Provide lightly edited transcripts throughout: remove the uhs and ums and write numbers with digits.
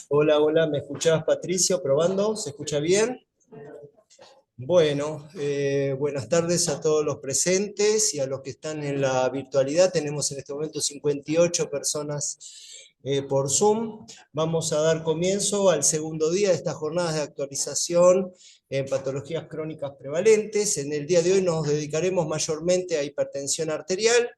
Hola, hola, ¿me escuchás, Patricio? ¿Probando? ¿Se escucha bien? Bueno, buenas tardes a todos los presentes y a los que están en la virtualidad. Tenemos en este momento 58 personas por Zoom. Vamos a dar comienzo al segundo día de estas jornadas de actualización en patologías crónicas prevalentes. En el día de hoy nos dedicaremos mayormente a hipertensión arterial.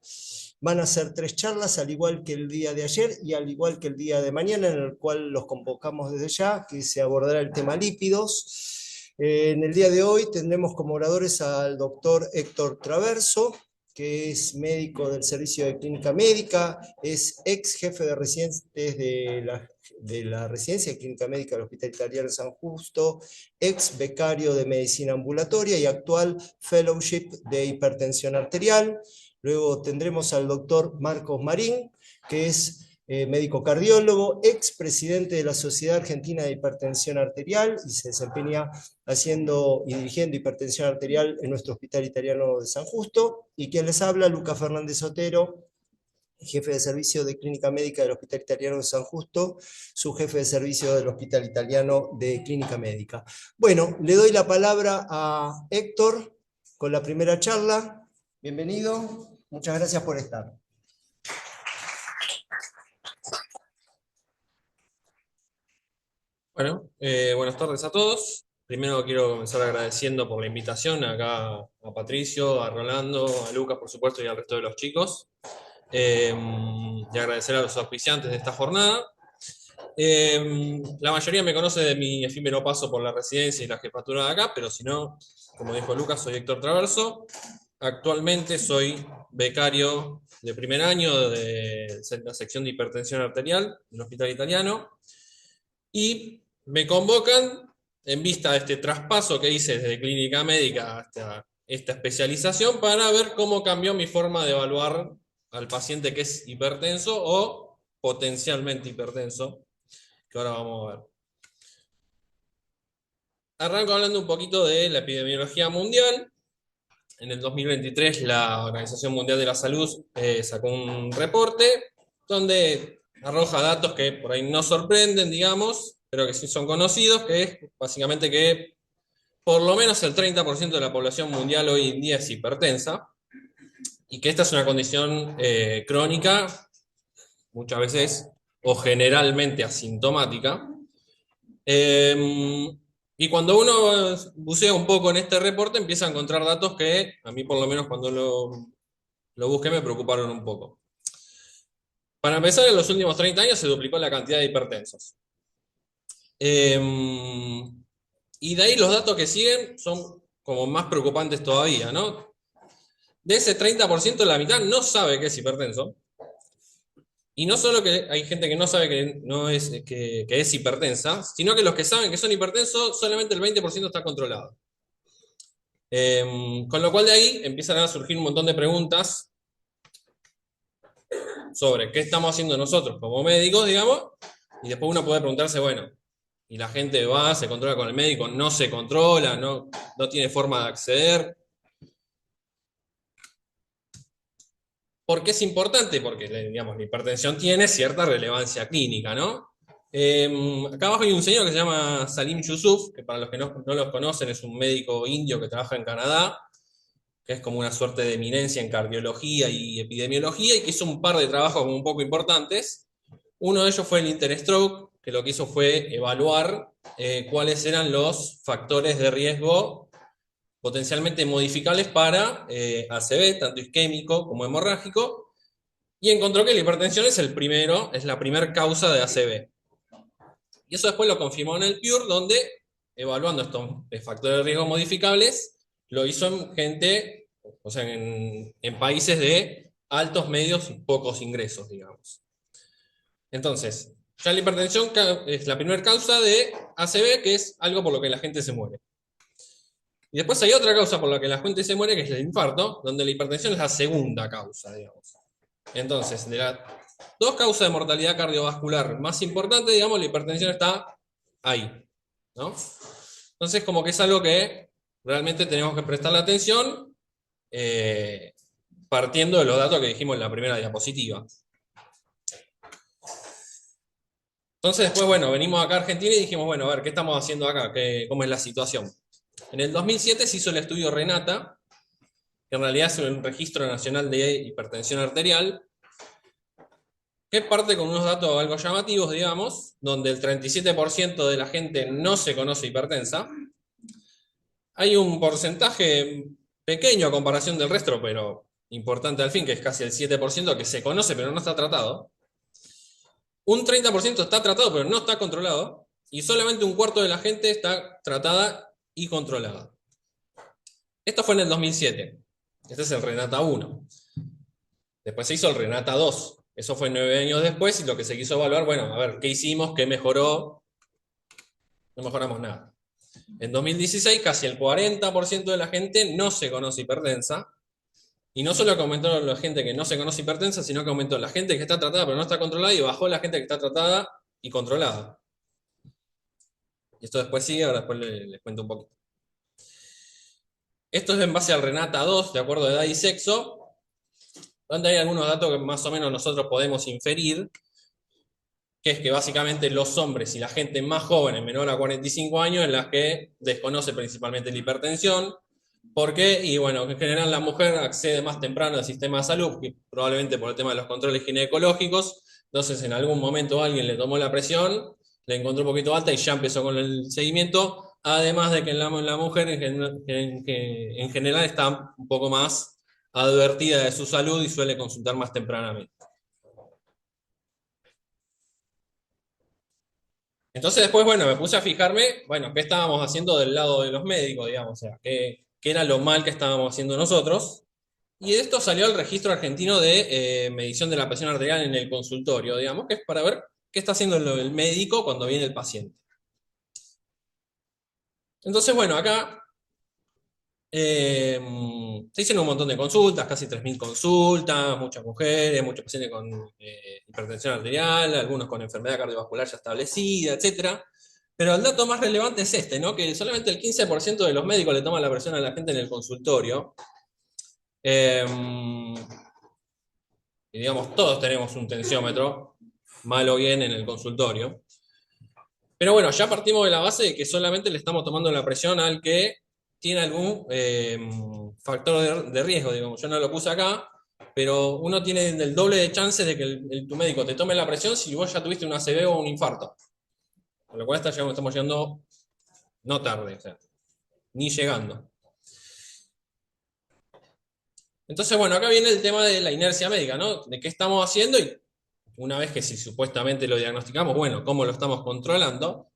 Van a ser 3 charlas, al igual que el día de ayer y al igual que el día de mañana, en el cual los convocamos desde ya, que se abordará el tema lípidos. En el día de hoy tendremos como oradores al doctor Héctor Traverso, que es médico del Servicio de Clínica Médica, es ex jefe de residentes de la Residencia de Clínica Médica del Hospital Italiano de San Justo, ex becario de Medicina Ambulatoria y actual Fellowship de Hipertensión Arterial. Luego tendremos al doctor Marcos Marín, que es médico cardiólogo, ex presidente de la Sociedad Argentina de Hipertensión Arterial y se desempeña haciendo y dirigiendo hipertensión arterial en nuestro Hospital Italiano de San Justo. Y quien les habla, Lucas Fernández Otero, jefe de servicio de Clínica Médica del Hospital Italiano de San Justo, su jefe de servicio del Hospital Italiano de Clínica Médica. Bueno, le doy la palabra a Héctor con la primera charla. Bienvenido, muchas gracias por estar. Bueno, buenas tardes a todos. Primero quiero comenzar agradeciendo por la invitación acá a Patricio, a Rolando, a Lucas, por supuesto, y al resto de los chicos. Y agradecer a los auspiciantes de esta jornada. La mayoría me conoce de mi efímero paso por la residencia y la jefatura de acá, pero si no, como dijo Lucas, soy Héctor Traverso. Actualmente soy becario de primer año de la sección de hipertensión arterial del Hospital Italiano. Y me convocan en vista de este traspaso que hice desde clínica médica hasta esta especialización para ver cómo cambió mi forma de evaluar al paciente que es hipertenso o potencialmente hipertenso, que ahora vamos a ver. Arranco hablando un poquito de la epidemiología mundial. En el 2023 la Organización Mundial de la Salud sacó un reporte donde arroja datos que por ahí no sorprenden, digamos, pero que sí son conocidos, que es básicamente que por lo menos el 30% de la población mundial hoy en día es hipertensa y que esta es una condición crónica, muchas veces o generalmente asintomática. Y cuando uno bucea un poco en este reporte, empieza a encontrar datos que a mí por lo menos cuando lo busqué me preocuparon un poco. Para empezar, en los últimos 30 años se duplicó la cantidad de hipertensos. Y de ahí los datos que siguen son como más preocupantes todavía, ¿no? De ese 30%, la mitad no sabe que es hipertenso. Y no solo que hay gente que no sabe que es hipertensa, sino que los que saben que son hipertensos, solamente el 20% está controlado. Con lo cual de ahí empiezan a surgir un montón de preguntas sobre qué estamos haciendo nosotros como médicos, digamos, y después uno puede preguntarse, bueno, y la gente va, se controla con el médico, no se controla, no tiene forma de acceder. ¿Por qué es importante? Porque, digamos, la hipertensión tiene cierta relevancia clínica, ¿no? Acá abajo hay un señor que se llama Salim Yusuf, que para los que no los conocen es un médico indio que trabaja en Canadá, que es como una suerte de eminencia en cardiología y epidemiología, y que hizo un par de trabajos un poco importantes. Uno de ellos fue el Interstroke, que lo que hizo fue evaluar cuáles eran los factores de riesgo potencialmente modificables para ACV, tanto isquémico como hemorrágico, y encontró que la hipertensión es la primera causa de ACV. Y eso después lo confirmó en el PURE, donde, evaluando estos factores de riesgo modificables, lo hizo en gente, o sea, en países de altos, medios y pocos ingresos, digamos. Entonces, ya la hipertensión es la primera causa de ACV, que es algo por lo que la gente se muere. Y después hay otra causa por la que la gente se muere, que es el infarto, donde la hipertensión es la segunda causa, digamos. Entonces, de las dos causas de mortalidad cardiovascular más importantes, digamos, la hipertensión está ahí, ¿no? Entonces, como que es algo que realmente tenemos que prestarle atención partiendo de los datos que dijimos en la primera diapositiva. Entonces después, bueno, venimos acá a Argentina y dijimos, bueno, a ver, ¿qué estamos haciendo acá? ¿Cómo es la situación? En el 2007 se hizo el estudio RENATA, que en realidad es un registro nacional de hipertensión arterial, que parte con unos datos algo llamativos, digamos, donde el 37% de la gente no se conoce hipertensa. Hay un porcentaje pequeño a comparación del resto, pero importante al fin, que es casi el 7% que se conoce pero no está tratado. Un 30% está tratado pero no está controlado. Y solamente un cuarto de la gente está tratada y controlada. Esto fue en el 2007. Este es el RENATA 1. Después se hizo el RENATA 2. Eso fue 9 años después y lo que se quiso evaluar, bueno, a ver, ¿qué hicimos? ¿Qué mejoró? No mejoramos nada. En 2016 casi el 40% de la gente no se conoce hipertensa. Y no solo que aumentó la gente que no se conoce hipertensa, sino que aumentó la gente que está tratada pero no está controlada y bajó la gente que está tratada y controlada. Y esto después sigue, ahora después les cuento un poquito. Esto es en base al RENATA 2, de acuerdo a edad y sexo, donde hay algunos datos que más o menos nosotros podemos inferir, que es que básicamente los hombres y la gente más joven, menor a 45 años, en las que desconoce principalmente la hipertensión. ¿Por qué? Y bueno, en general la mujer accede más temprano al sistema de salud, probablemente por el tema de los controles ginecológicos. Entonces, en algún momento alguien le tomó la presión, le encontró un poquito alta y ya empezó con el seguimiento. Además de que la mujer en general está un poco más advertida de su salud y suele consultar más tempranamente. Entonces después, bueno, me puse a fijarme, bueno, qué estábamos haciendo del lado de los médicos, digamos, o sea, qué era lo mal que estábamos haciendo nosotros. Y de esto salió el registro argentino de medición de la presión arterial en el consultorio, digamos, que es para ver qué está haciendo el médico cuando viene el paciente. Entonces, bueno, acá se hicieron un montón de consultas, casi 3.000 consultas, muchas mujeres, muchos pacientes con hipertensión arterial, algunos con enfermedad cardiovascular ya establecida, etcétera. Pero el dato más relevante es este, ¿no? Que solamente el 15% de los médicos le toman la presión a la gente en el consultorio. Y digamos, todos tenemos un tensiómetro, mal o bien, en el consultorio. Pero bueno, ya partimos de la base de que solamente le estamos tomando la presión al que tiene algún factor de riesgo, digamos. Yo no lo puse acá, pero uno tiene el doble de chances de que tu médico te tome la presión si vos ya tuviste un ACV o un infarto. Con lo cual estamos llegando no tarde, o sea, ni llegando. Entonces, bueno, acá viene el tema de la inercia médica, ¿no? De qué estamos haciendo y una vez que si supuestamente lo diagnosticamos, bueno, ¿cómo lo estamos controlando?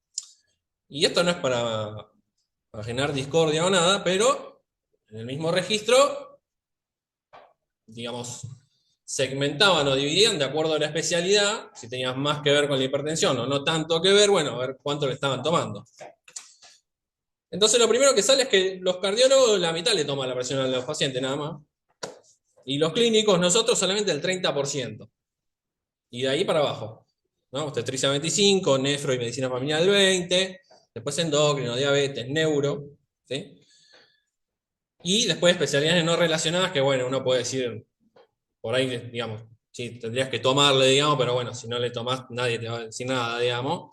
Y esto no es para generar discordia o nada, pero en el mismo registro, digamos, segmentaban o dividían de acuerdo a la especialidad, si tenías más que ver con la hipertensión o no tanto que ver, bueno, a ver cuánto le estaban tomando. Entonces lo primero que sale es que los cardiólogos la mitad le toman la presión a los pacientes nada más, y los clínicos nosotros solamente el 30%. Y de ahí para abajo, ¿no? Obstetricia 25, nefro y medicina familiar el 20, después endocrino, diabetes, neuro, ¿sí? Y después especialidades no relacionadas que, bueno, uno puede decir, por ahí, digamos, sí, tendrías que tomarle, digamos, pero bueno, si no le tomás, nadie te va a decir nada, digamos.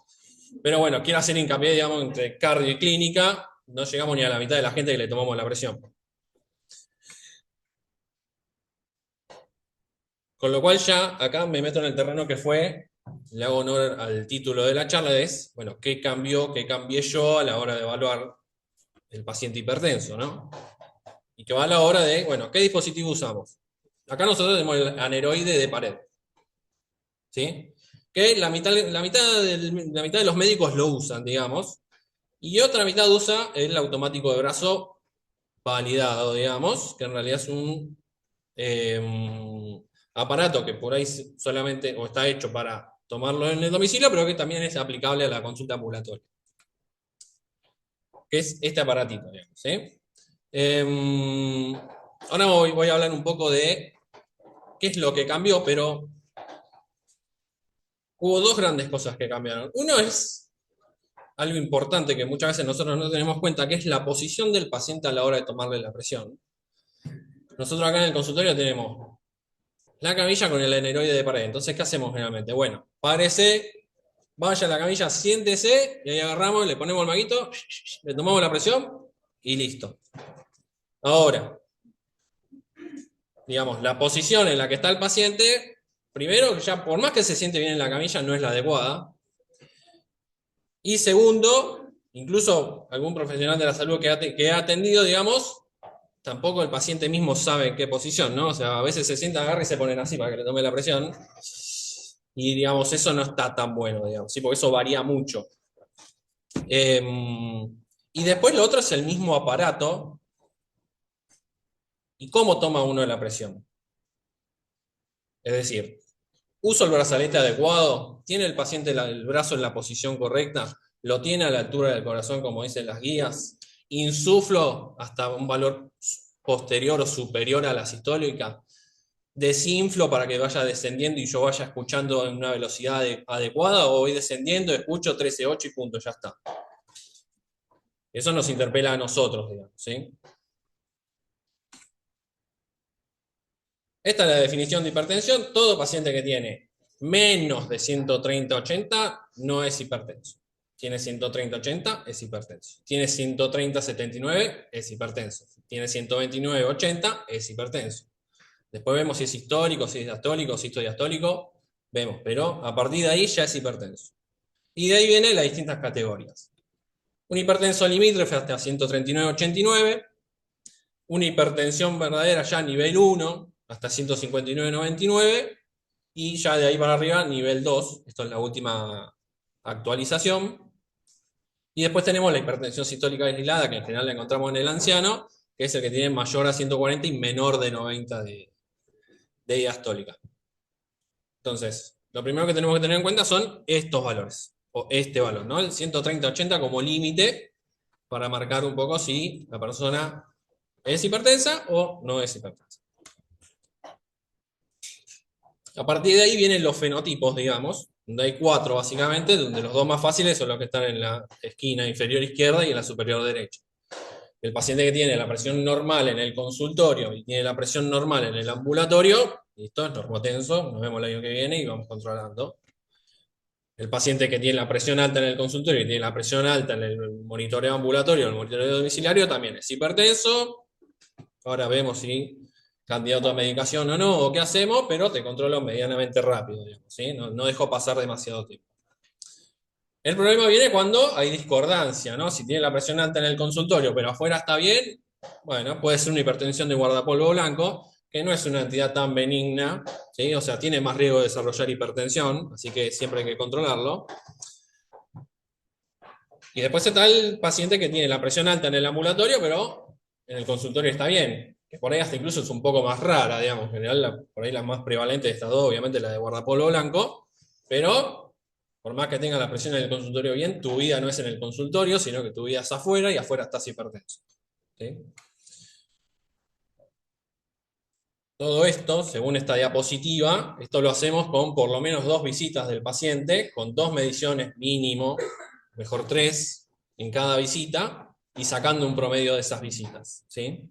Pero bueno, quiero hacer hincapié, digamos, entre cardio y clínica, no llegamos ni a la mitad de la gente que le tomamos la presión. Con lo cual ya acá me meto en el terreno que fue, le hago honor al título de la charla, es, bueno, ¿qué cambió, qué cambié yo a la hora de evaluar el paciente hipertenso, ¿no? Y que va a la hora de, bueno, ¿qué dispositivo usamos? Acá nosotros tenemos el aneroide de pared, ¿sí? Que la mitad de los médicos lo usan, digamos, y otra mitad usa el automático de brazo validado, digamos, que en realidad es un aparato que por ahí solamente o está hecho para tomarlo en el domicilio, pero que también es aplicable a la consulta ambulatoria, que es este aparatito, digamos, ¿sí? Ahora voy a hablar un poco de qué es lo que cambió, pero hubo dos grandes cosas que cambiaron. Uno es algo importante que muchas veces nosotros no tenemos cuenta, que es la posición del paciente a la hora de tomarle la presión. nosotros acá en el consultorio tenemos la camilla con el aneroide de pared. Entonces, ¿qué hacemos generalmente? Bueno, párese, vaya a la camilla, siéntese, y ahí agarramos, le ponemos el maguito, le tomamos la presión y listo. Ahora, digamos, la posición en la que está el paciente, primero, ya por más que se siente bien en la camilla, no es la adecuada. Y segundo, incluso algún profesional de la salud que ha atendido, digamos, tampoco el paciente mismo sabe en qué posición, ¿no? O sea, a veces se sienta, agarra y se ponen así para que le tome la presión. Y, digamos, eso no está tan bueno, digamos, ¿sí? Porque eso varía mucho. Y después lo otro es el mismo aparato y cómo toma uno la presión. Es decir, uso el brazalete adecuado, tiene el paciente el brazo en la posición correcta, lo tiene a la altura del corazón, como dicen las guías, insuflo hasta un valor posterior o superior a la sistólica, desinflo para que vaya descendiendo y yo vaya escuchando en una velocidad adecuada, o voy descendiendo, escucho 13,8 y punto, ya está. Eso nos interpela a nosotros, digamos, ¿sí? Esta es la definición de hipertensión. Todo paciente que tiene menos de 130/80 no es hipertenso. Tiene 130/80 es hipertenso. Tiene 130/79 es hipertenso. Tiene 129/80 es hipertenso. Después vemos si es histórico, si es diastólico, si es diastólico. Vemos, pero a partir de ahí ya es hipertenso. Y de ahí vienen las distintas categorías. Un hipertenso limítrofe hasta 139/89. Una hipertensión verdadera ya nivel 1 hasta 159/99. Y ya de ahí para arriba, nivel 2. Esto es la última actualización. Y después tenemos la hipertensión sistólica aislada, que en general la encontramos en el anciano, que es el que tiene mayor a 140 y menor de 90 de diastólica. Entonces, lo primero que tenemos que tener en cuenta son estos valores, o este valor, ¿no? El 130/80 como límite para marcar un poco si la persona es hipertensa o no es hipertensa. A partir de ahí vienen los fenotipos, digamos, donde hay 4 básicamente, donde los 2 más fáciles son los que están en la esquina inferior izquierda y en la superior derecha. El paciente que tiene la presión normal en el consultorio y tiene la presión normal en el ambulatorio, listo, es normotenso, nos vemos el año que viene y vamos controlando. El paciente que tiene la presión alta en el consultorio y tiene la presión alta en el monitoreo ambulatorio o el monitoreo domiciliario también es hipertenso. Ahora vemos si candidato a medicación o no, o qué hacemos, pero te controlo medianamente rápido, digamos, ¿sí? No dejo pasar demasiado tiempo. El problema viene cuando hay discordancia, ¿no? Si tiene la presión alta en el consultorio, pero afuera está bien, bueno, puede ser una hipertensión de guardapolvo blanco, que no es una entidad tan benigna, ¿sí? O sea, tiene más riesgo de desarrollar hipertensión, así que siempre hay que controlarlo. Y después está el paciente que tiene la presión alta en el ambulatorio, pero en el consultorio está bien, que por ahí hasta incluso es un poco más rara, digamos, en general por ahí la más prevalente de estas dos, obviamente la de guardapolvo blanco, pero por más que tengas la presión en el consultorio bien, tu vida no es en el consultorio, sino que tu vida es afuera y afuera estás hipertenso. ¿Sí? Todo esto, según esta diapositiva, esto lo hacemos con por lo menos 2 visitas del paciente, con 2 mediciones mínimo, mejor 3 en cada visita, y sacando un promedio de esas visitas. ¿Sí?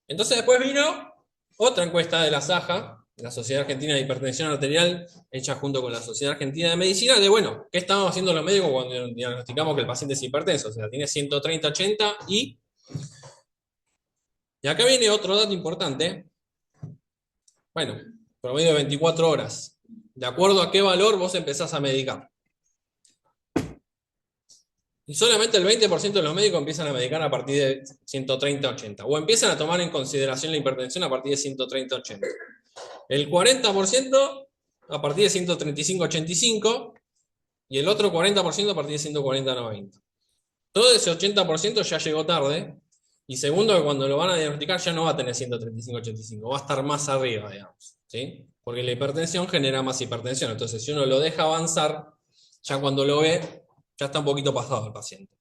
Entonces después vino otra encuesta de la SAJA, la Sociedad Argentina de Hipertensión Arterial, hecha junto con la Sociedad Argentina de Medicina, de bueno, ¿qué estábamos haciendo los médicos cuando diagnosticamos que el paciente es hipertenso? O sea, tiene 130/80 y acá viene otro dato importante. Bueno, promedio de 24 horas. ¿De acuerdo a qué valor vos empezás a medicar? Y solamente el 20% de los médicos empiezan a medicar a partir de 130/80. O empiezan a tomar en consideración la hipertensión a partir de 130/80. El 40% a partir de 135/85 y el otro 40% a partir de 140/90. Todo ese 80% ya llegó tarde. Y segundo, que cuando lo van a diagnosticar ya no va a tener 135/85, va a estar más arriba, digamos. ¿Sí? Porque la hipertensión genera más hipertensión. Entonces, si uno lo deja avanzar, ya cuando lo ve, ya está un poquito pasado el paciente.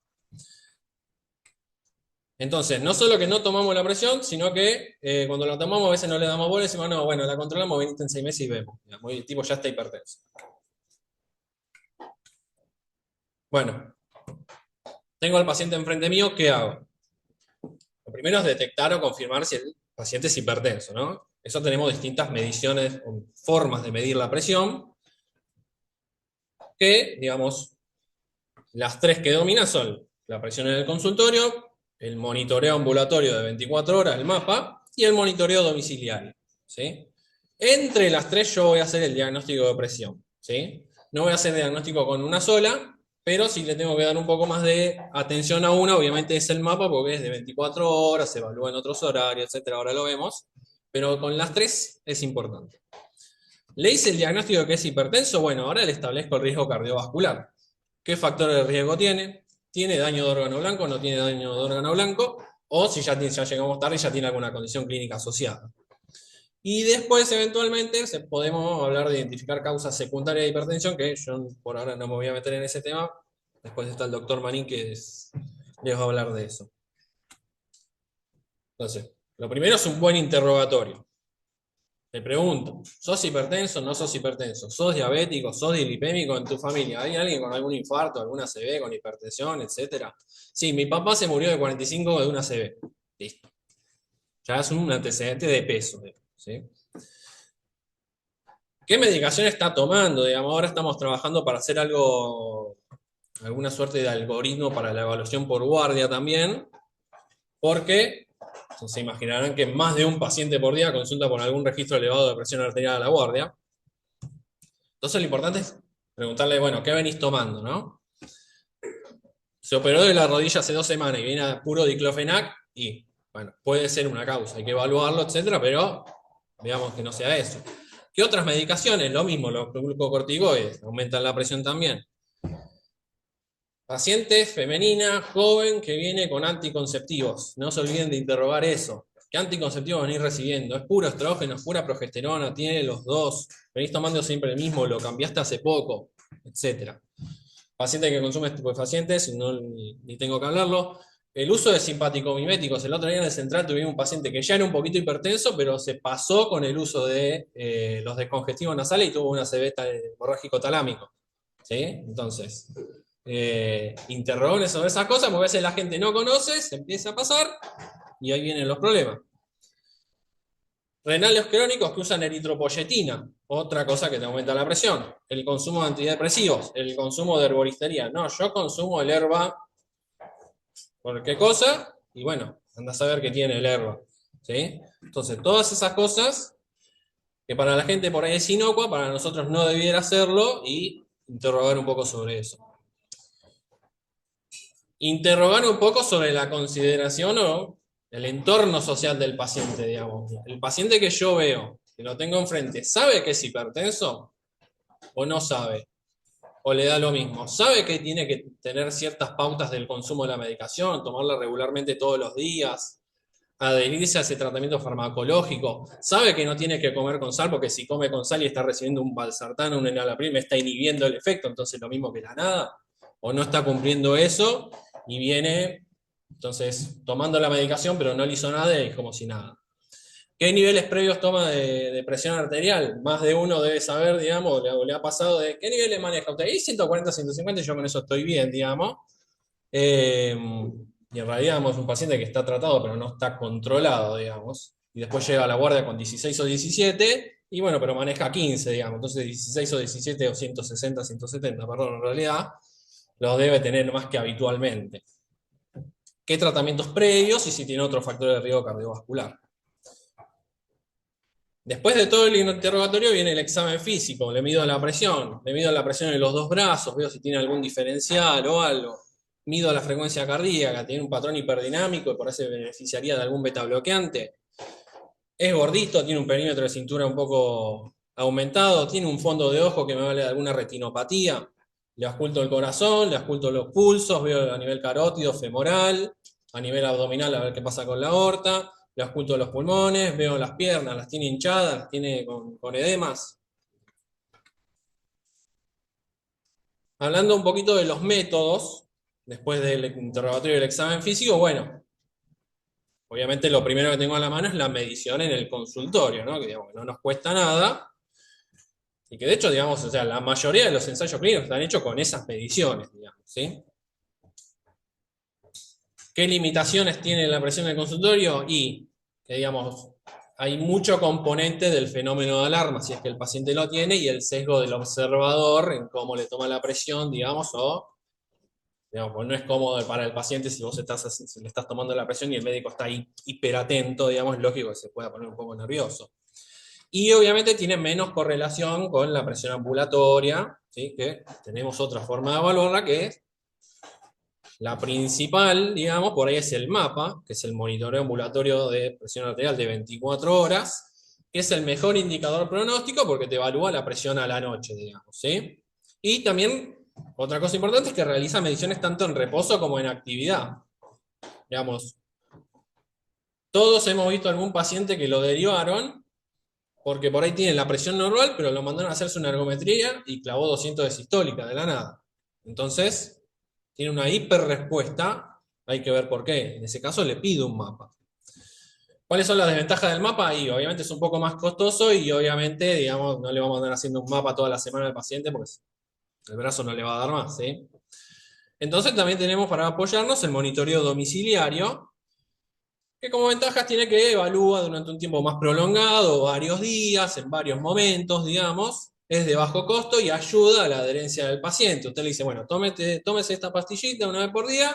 Entonces, no solo que no tomamos la presión, sino que cuando la tomamos a veces no le damos bola y decimos, no, bueno, la controlamos, venite en 6 meses y vemos. Digamos, y el tipo ya está hipertenso. Bueno, tengo al paciente enfrente mío, ¿qué hago? Lo primero es detectar o confirmar si el paciente es hipertenso, ¿no? Eso tenemos distintas mediciones o formas de medir la presión, que, digamos, las tres que dominan son la presión en el consultorio, el monitoreo ambulatorio de 24 horas, el mapa, y el monitoreo domiciliario, ¿sí? Entre las tres yo voy a hacer el diagnóstico de presión, ¿sí? No voy a hacer diagnóstico con una sola, pero si le tengo que dar un poco más de atención a una, obviamente es el mapa, porque es de 24 horas, se evalúa en otros horarios, etcétera, ahora lo vemos, pero con las tres es importante. Le hice el diagnóstico de que es hipertenso, bueno, ahora le establezco el riesgo cardiovascular. ¿Qué factores de riesgo tiene? ¿Tiene daño de órgano blanco? ¿No tiene daño de órgano blanco? O si ya llegamos tarde y ya tiene alguna condición clínica asociada. Y después, eventualmente, podemos hablar de identificar causas secundarias de hipertensión, que yo por ahora no me voy a meter en ese tema. Después está el doctor Manín, que les va a hablar de eso. Entonces, lo primero es un buen interrogatorio. Te pregunto, ¿sos hipertenso o no sos hipertenso? ¿Sos diabético? ¿Sos dislipémico en tu familia? ¿Hay alguien con algún infarto, alguna ACV, con hipertensión, etcétera? Sí, mi papá se murió de 45 de una ACV. Listo. Ya es un antecedente de peso, ¿sí? ¿Qué medicación está tomando? Digamos, ahora estamos trabajando para hacer algo, alguna suerte de algoritmo para la evaluación por guardia también, porque se imaginarán que más de un paciente por día consulta por algún registro elevado de presión arterial a la guardia. Entonces lo importante es preguntarle, bueno, ¿qué venís tomando, no? Se operó de la rodilla hace 2 semanas y viene a puro diclofenac y, bueno, puede ser una causa, hay que evaluarlo, etcétera, pero veamos que no sea eso. ¿Qué otras medicaciones? Lo mismo, los glucocorticoides, aumentan la presión también. Paciente femenina, joven, que viene con anticonceptivos. No se olviden de interrogar eso. ¿Qué anticonceptivos venís recibiendo? ¿Es puro estrógeno, es pura progesterona? ¿Tiene los dos? ¿Venís tomando siempre el mismo? ¿Lo cambiaste hace poco? Etcétera. Paciente que consume estupefacientes, no, ni tengo que hablarlo. El uso de simpático-miméticos. El otro día en el central tuvimos un paciente que ya era un poquito hipertenso, pero se pasó con el uso de los descongestivos nasales y tuvo una ACV hemorrágico talámico. ¿Sí? Entonces, interrogones sobre esas cosas, porque a veces la gente no conoce, se empieza a pasar y ahí vienen los problemas. Renales crónicos que usan eritropoyetina, otra cosa que te aumenta la presión. El consumo de antidepresivos, el consumo de herboristería. No, yo consumo el herba por qué cosa, y bueno, anda a saber qué tiene el herba. ¿Sí? Entonces, todas esas cosas que para la gente por ahí es inocua, para nosotros no debiera hacerlo, y interrogar un poco sobre eso. Interrogar un poco sobre la consideración o el entorno social del paciente, digamos. El paciente que yo veo, que lo tengo enfrente, ¿sabe que es hipertenso o no sabe? ¿O le da lo mismo? ¿Sabe que tiene que tener ciertas pautas del consumo de la medicación, tomarla regularmente todos los días, adherirse a ese tratamiento farmacológico? ¿Sabe que no tiene que comer con sal porque si come con sal y está recibiendo un valsartán o un enalapril está inhibiendo el efecto, entonces lo mismo que la nada? ¿O no está cumpliendo eso y viene, entonces, tomando la medicación pero no le hizo nada y es como si nada? ¿Qué niveles previos toma de presión arterial? Más de uno debe saber, digamos, le ha pasado de qué niveles maneja usted. Y 140, 150, yo con eso estoy bien, digamos. Y en realidad, digamos, es un paciente que está tratado, pero no está controlado, digamos. Y después llega a la guardia con 16 o 17, y bueno, pero maneja 15, digamos. Entonces 16 o 17 o 160, 170, perdón, en realidad, los debe tener más que habitualmente. ¿Qué tratamientos previos y si tiene otro factor de riesgo cardiovascular? Después de todo el interrogatorio viene el examen físico, le mido la presión en los dos brazos, veo si tiene algún diferencial o algo, mido la frecuencia cardíaca, tiene un patrón hiperdinamico y por eso se beneficiaría de algún beta bloqueante. Es gordito, tiene un perímetro de cintura un poco aumentado, tiene un fondo de ojo que me vale de alguna retinopatía, le ausculto el corazón, le ausculto los pulsos, veo a nivel carótido, femoral, a nivel abdominal a ver qué pasa con la aorta, le ausculto los pulmones, veo las piernas, las tiene hinchadas, las tiene con edemas. Hablando un poquito de los métodos, después del interrogatorio y del examen físico, bueno, obviamente lo primero que tengo a la mano es la medición en el consultorio, ¿no? Que digamos que no nos cuesta nada, y que de hecho, digamos, o sea, la mayoría de los ensayos clínicos están hechos con esas mediciones, digamos, ¿sí? ¿Qué limitaciones tiene la presión del consultorio? Y que digamos, hay mucho componente del fenómeno de alarma, si es que el paciente lo tiene, y el sesgo del observador en cómo le toma la presión, digamos, o digamos, pues no es cómodo para el paciente si vos si le estás tomando la presión y el médico está ahí hiperatento, digamos, es lógico que se pueda poner un poco nervioso. Y obviamente tiene menos correlación con la presión ambulatoria, ¿sí? Que tenemos otra forma de evaluarla, que es la principal, digamos, por ahí es el MAPA, que es el monitoreo ambulatorio de presión arterial de 24 horas, que es el mejor indicador pronóstico porque te evalúa la presión a la noche, digamos, ¿sí? Y también, otra cosa importante es que realiza mediciones tanto en reposo como en actividad. Digamos, todos hemos visto algún paciente que lo derivaron porque por ahí tiene la presión normal, pero lo mandaron a hacerse una ergometría y clavó 200 de sistólica de la nada. Entonces, tiene una hiperrespuesta, hay que ver por qué. En ese caso le pido un mapa. ¿Cuáles son las desventajas del mapa? Y obviamente es un poco más costoso y obviamente, digamos, no le vamos a andar haciendo un mapa toda la semana al paciente porque el brazo no le va a dar más, ¿sí? Entonces también tenemos para apoyarnos el monitoreo domiciliario, que como ventajas tiene que evalúa durante un tiempo más prolongado, varios días, en varios momentos, digamos, es de bajo costo y ayuda a la adherencia del paciente. Usted le dice, bueno, tómese esta pastillita una vez por día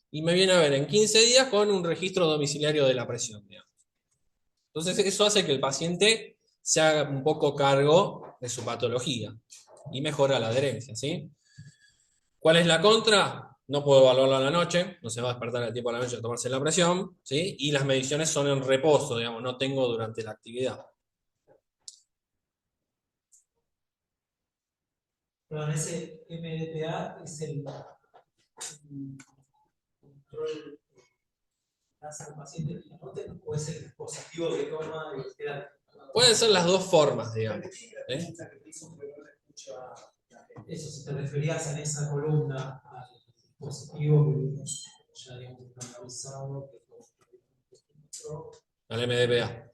y me viene a ver en 15 días con un registro domiciliario de la presión, digamos. Entonces eso hace que el paciente se haga un poco cargo de su patología y mejora la adherencia, ¿sí? ¿Cuál es la contra? No puedo evaluarlo a la noche, no se va a despertar el tiempo a la noche a tomarse la presión, ¿sí? Y las mediciones son en reposo, digamos, no tengo durante la actividad. Pero en ese MDPA es el control que hace el paciente que note, o es el dispositivo que toma y queda. Pueden ser las dos formas, digamos. ¿Eh? Eso, si te referías en esa columna al dispositivo que ya digamos estandarizado, Al MDPA.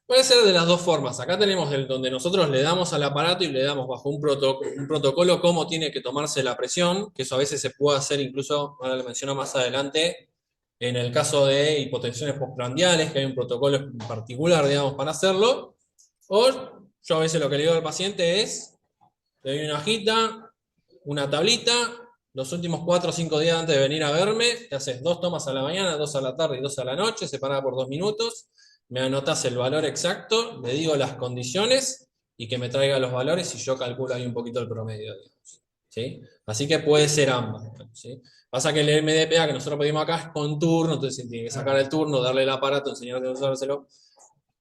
Puede ser de las dos formas. Acá tenemos el donde nosotros le damos al aparato y le damos bajo un protocolo cómo tiene que tomarse la presión, que eso a veces se puede hacer incluso, ahora lo menciono más adelante, en el caso de hipotensiones postprandiales, que hay un protocolo en particular, digamos, para hacerlo. O yo a veces lo que le digo al paciente es, le doy una hojita, una tablita, los últimos 4 o 5 días antes de venir a verme, te haces 2 tomas a la mañana, 2 a la tarde y 2 a la noche, separada por 2 minutos, me anotás el valor exacto, le digo las condiciones y que me traiga los valores y yo calculo ahí un poquito el promedio, digamos, ¿sí? Así que puede ser ambas, ¿sí? Pasa que el MDPA que nosotros pedimos acá es con turno, entonces tiene que sacar el turno, darle el aparato, enseñarte a usárselo.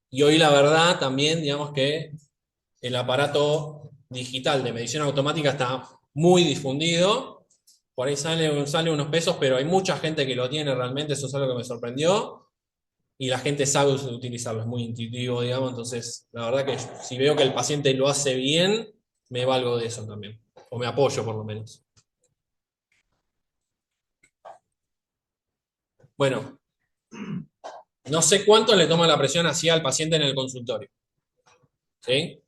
Y hoy la verdad también, digamos que el aparato digital de medición automática está muy difundido. Por ahí sale unos pesos, pero hay mucha gente que lo tiene realmente, eso es algo que me sorprendió. Y la gente sabe utilizarlo, es muy intuitivo, digamos. Entonces, la verdad que si veo que el paciente lo hace bien, me valgo de eso también. O me apoyo por lo menos. Bueno, no sé cuánto le toma la presión así al paciente en el consultorio. ¿Sí?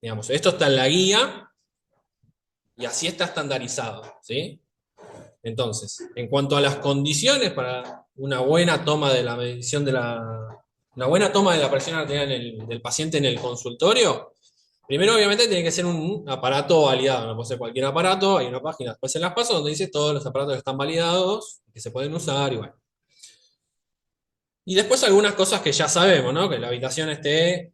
Digamos, esto está en la guía y así está estandarizado. ¿Sí? Entonces, en cuanto a las condiciones para una buena toma de la medición una buena toma de la presión arterial del paciente en el consultorio, primero obviamente tiene que ser un aparato validado, no puede ser cualquier aparato, hay una página después en las pasos donde dice todos los aparatos que están validados, que se pueden usar y bueno. Y después algunas cosas que ya sabemos, ¿no? Que la habitación esté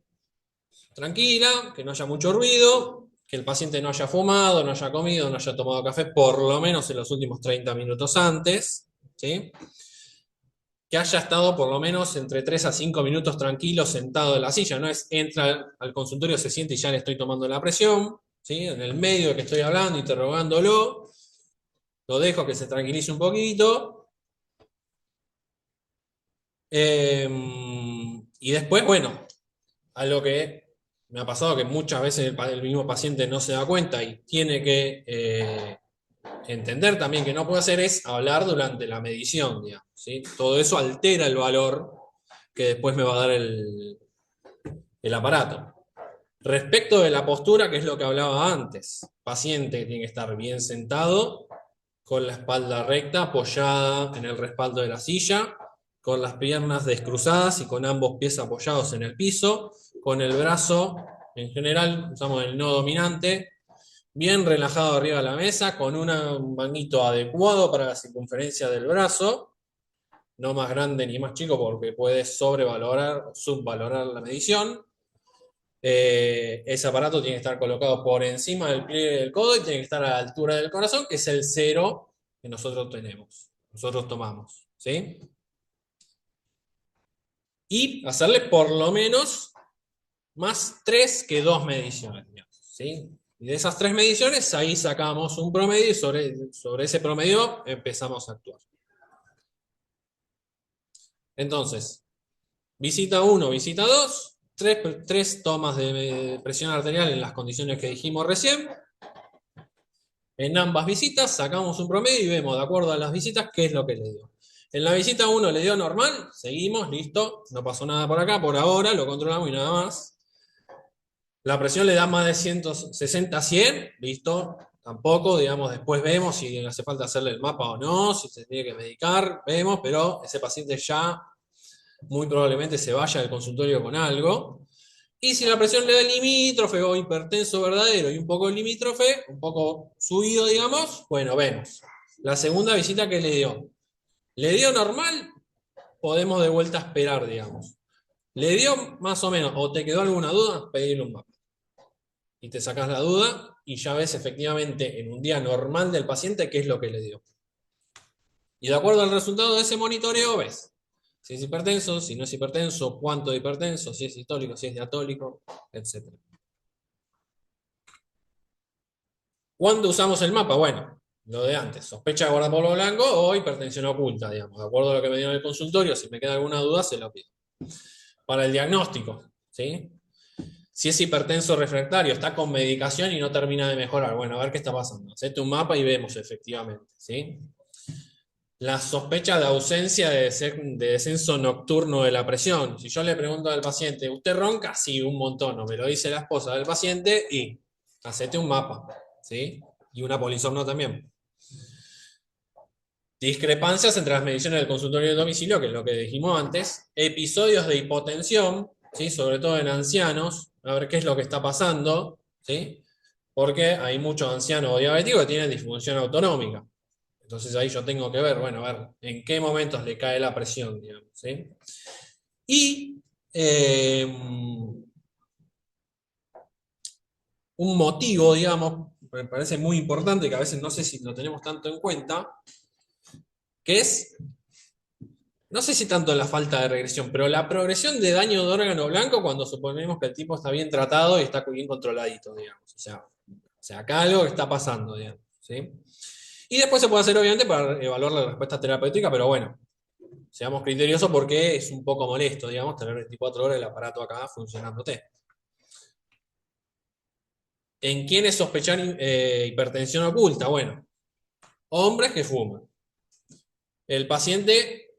tranquila, que no haya mucho ruido, que el paciente no haya fumado, no haya comido, no haya tomado café por lo menos en los últimos 30 minutos antes, ¿sí? Que haya estado por lo menos entre 3 a 5 minutos tranquilo sentado en la silla, no es entra al consultorio, se siente y ya le estoy tomando la presión, ¿sí? En el medio que estoy hablando, interrogándolo, lo dejo que se tranquilice un poquito. Y después, bueno, algo que me ha pasado que muchas veces el mismo paciente no se da cuenta y tiene que entender también que no puede hacer es hablar durante la medición, digamos, ¿sí? Todo eso altera el valor que después me va a dar el aparato. Respecto de la postura, que es lo que hablaba antes, paciente que tiene que estar bien sentado, con la espalda recta, apoyada en el respaldo de la silla, con las piernas descruzadas y con ambos pies apoyados en el piso, con el brazo, en general, usamos el no dominante, bien relajado arriba de la mesa, con un manguito adecuado para la circunferencia del brazo, no más grande ni más chico porque puede sobrevalorar o subvalorar la medición. Ese aparato tiene que estar colocado por encima del pliegue del codo y tiene que estar a la altura del corazón, que es el 0 que nosotros tenemos, nosotros tomamos, ¿sí? Y hacerle por lo menos más 3 que 2 mediciones, digamos, ¿sí? Y de esas 3 mediciones, ahí sacamos un promedio y sobre ese promedio empezamos a actuar. Entonces, visita 1, visita 2, 3 tomas de presión arterial en las condiciones que dijimos recién. En ambas visitas sacamos un promedio y vemos, de acuerdo a las visitas, qué es lo que le dio. En la visita 1 le dio normal, seguimos, listo, no pasó nada por acá, por ahora, lo controlamos y nada más. La presión le da más de 160 a 100, listo, tampoco, digamos, después vemos si hace falta hacerle el mapa o no, si se tiene que medicar, vemos, pero ese paciente ya muy probablemente se vaya del consultorio con algo. Y si la presión le da limítrofe o hipertenso verdadero y un poco limítrofe, un poco subido, digamos, bueno, vemos. La segunda visita que le dio normal, podemos de vuelta esperar, digamos. Le dio más o menos, o te quedó alguna duda, pedirle un mapa. Y te sacas la duda y ya ves efectivamente en un día normal del paciente qué es lo que le dio. Y de acuerdo al resultado de ese monitoreo ves si es hipertenso, si no es hipertenso, cuánto de hipertenso, si es sistólico, si es diastólico, etc. ¿Cuándo usamos el mapa? Bueno, lo de antes, sospecha de guardapolvo blanco o hipertensión oculta, digamos. De acuerdo a lo que me dio en el consultorio, si me queda alguna duda, se lo pido. Para el diagnóstico, ¿sí? Si es hipertenso refractario, está con medicación y no termina de mejorar. Bueno, a ver qué está pasando. Hacete un mapa y vemos efectivamente, ¿sí? La sospecha de ausencia de descenso nocturno de la presión. Si yo le pregunto al paciente, ¿usted ronca? Sí, un montón, no me lo dice la esposa del paciente y hacete un mapa, ¿sí? Y una polisomno también. Discrepancias entre las mediciones del consultorio y del domicilio, que es lo que dijimos antes. Episodios de hipotensión, ¿sí? Sobre todo en ancianos, a ver qué es lo que está pasando, ¿sí? Porque hay muchos ancianos diabéticos que tienen disfunción autonómica. Entonces ahí yo tengo que ver, bueno, a ver, en qué momentos le cae la presión, digamos, ¿sí? Y un motivo, digamos, me parece muy importante, que a veces no sé si lo tenemos tanto en cuenta, que es, no sé si tanto la falta de regresión, pero la progresión de daño de órgano blanco cuando suponemos que el tipo está bien tratado y está bien controladito, digamos. O sea, acá algo que está pasando, digamos, ¿sí? Y después se puede hacer, obviamente, para evaluar la respuesta terapéutica, pero bueno, seamos criteriosos porque es un poco molesto, digamos, tener 24 horas el aparato acá funcionándote. ¿En quiénes sospechar hipertensión oculta? Bueno, hombres que fuman. El paciente,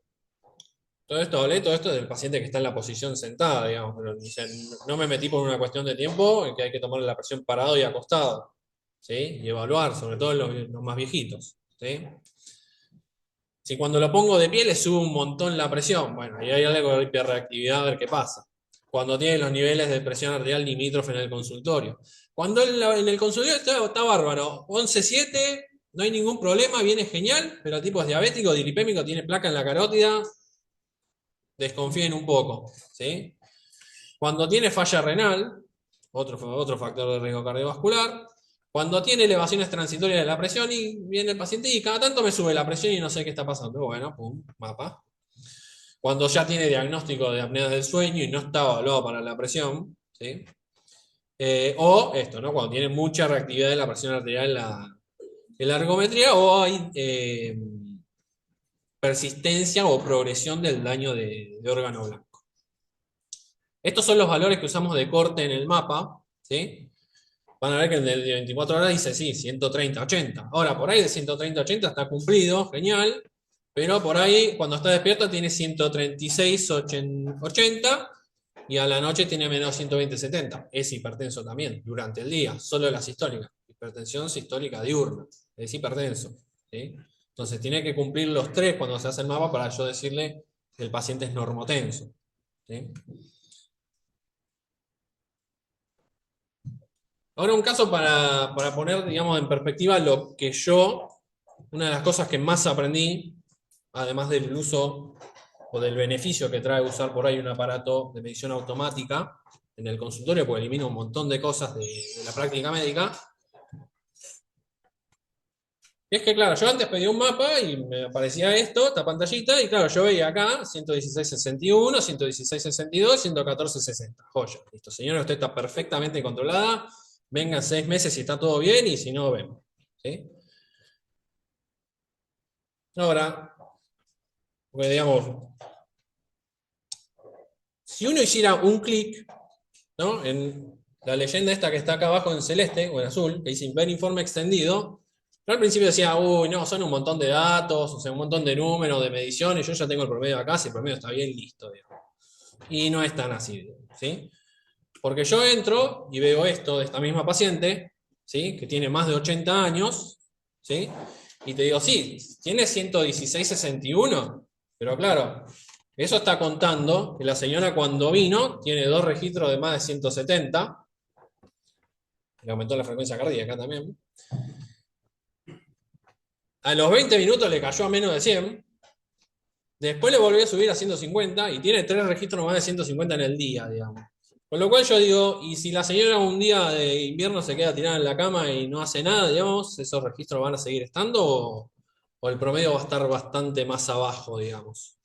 todo esto es del paciente que está en la posición sentada, digamos, pero o sea, no me metí por una cuestión de tiempo en que hay que tomar la presión parado y acostado, ¿sí? Y evaluar, sobre todo en los más viejitos, ¿sí? Si cuando lo pongo de pie le sube un montón la presión, bueno, ahí hay algo de hiperreactividad, a ver qué pasa. Cuando tiene los niveles de presión arterial limítrofe en el consultorio. Cuando en el consultorio está bárbaro, 11,7, no hay ningún problema, viene genial, pero el tipo es diabético, dilipémico, tiene placa en la carótida, desconfíen un poco, ¿sí? Cuando tiene falla renal, otro factor de riesgo cardiovascular, cuando tiene elevaciones transitorias de la presión y viene el paciente y cada tanto me sube la presión y no sé qué está pasando. Bueno, pum, mapa. Cuando ya tiene diagnóstico de apnea del sueño y no está evaluado para la presión, ¿sí? O esto, ¿no? Cuando tiene mucha reactividad de la presión arterial en la ergometría o hay persistencia o progresión del daño de órgano blanco. Estos son los valores que usamos de corte en el mapa, ¿sí? Van a ver que el de 24 horas dice, sí, 130, 80. Ahora, por ahí de 130, 80 está cumplido, genial. Pero por ahí, cuando está despierto, tiene 136, 80. Y a la noche tiene menos 120, 70. Es hipertenso también, durante el día. Solo la sistólica. Hipertensión sistólica diurna. Es hipertenso. ¿sí? Entonces tiene que cumplir los 3 cuando se hace el mapa para yo decirle que el paciente es normotenso, ¿sí? Ahora un caso para poner, digamos, en perspectiva lo que una de las cosas que más aprendí, además del uso o del beneficio que trae usar por ahí un aparato de medición automática en el consultorio, porque elimina un montón de cosas de la práctica médica. Es que, claro, yo antes pedía un mapa y me aparecía esta pantallita, y claro, yo veía acá 116.61, 116.62, 114.60. Joya, listo, señora, usted está perfectamente controlada, vengan 6 meses si está todo bien, y si no, vemos. ¿Sí? Ahora, porque digamos, si uno hiciera un clic, ¿no?, en la leyenda esta que está acá abajo en celeste o en azul, que dice ver informe extendido, yo al principio decía, uy, no, son un montón de datos, o sea, un montón de números, de mediciones, yo ya tengo el promedio acá, si el promedio está bien, listo, digamos. Y no es tan así, ¿sí? Porque yo entro y veo esto de esta misma paciente, ¿sí?, que tiene más de 80 años, ¿sí?, y te digo, sí, tiene 116.61, pero claro, eso está contando que la señora cuando vino tiene 2 registros de más de 170, le aumentó la frecuencia cardíaca también. A los 20 minutos le cayó a menos de 100, después le volvió a subir a 150 y tiene 3 registros más de 150 en el día, digamos. Con lo cual yo digo, y si la señora un día de invierno se queda tirada en la cama y no hace nada, digamos, ¿esos registros van a seguir estando o el promedio va a estar bastante más abajo, digamos?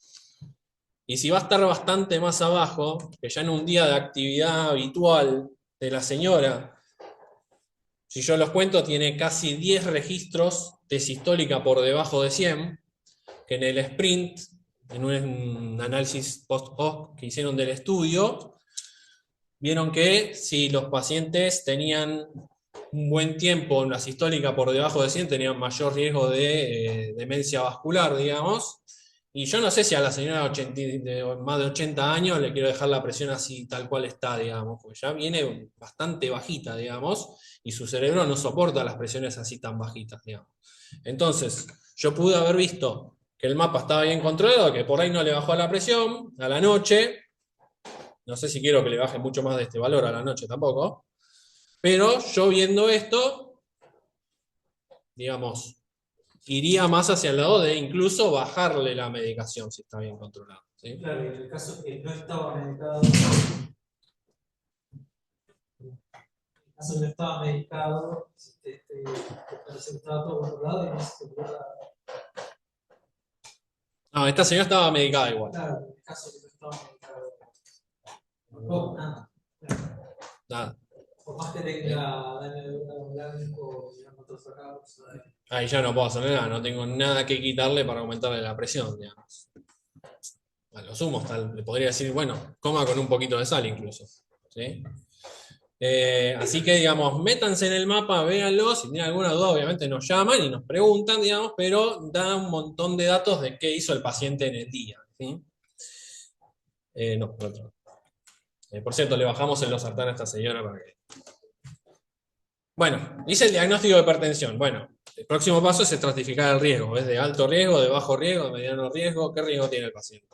Y si va a estar bastante más abajo, que ya en un día de actividad habitual de la señora, si yo los cuento, tiene casi 10 registros de sistólica por debajo de 100, que en el sprint, en un análisis post-hoc que hicieron del estudio, vieron que si los pacientes tenían un buen tiempo en la sistólica por debajo de 100, tenían mayor riesgo de demencia vascular, digamos. Y yo no sé si a la señora de más de 80 años le quiero dejar la presión así tal cual está, digamos, porque ya viene bastante bajita, digamos, y su cerebro no soporta las presiones así tan bajitas, digamos. Entonces, yo pude haber visto que el mapa estaba bien controlado, que por ahí no le bajó la presión a la noche. No sé si quiero que le baje mucho más de este valor a la noche tampoco. Pero yo viendo esto, digamos, iría más hacia el lado de incluso bajarle la medicación si está bien controlado, ¿sí? Claro, y en el caso que no estaba medicado, estaba todo controlado y no se podía. No, esta señora estaba medicada igual. Claro, en el caso que no estaba medicado. No, nada. Nada. Por más que tenga daño blanco y hematosacados, Ahí ya no puedo hacer nada, no tengo nada que quitarle para aumentarle la presión, digamos. A lo sumo, le podría decir, bueno, coma con un poquito de sal incluso, ¿sí? Así que, digamos, métanse en el mapa, véanlo, si tienen alguna duda, obviamente nos llaman y nos preguntan, digamos, pero da un montón de datos de qué hizo el paciente en el día, ¿sí? No, por otro. Por cierto, le bajamos el losartán a esta señora para que... Bueno, hice el diagnóstico de hipertensión. Bueno, el próximo paso es estratificar el riesgo. ¿Es de alto riesgo, de bajo riesgo, de mediano riesgo? ¿Qué riesgo tiene el paciente?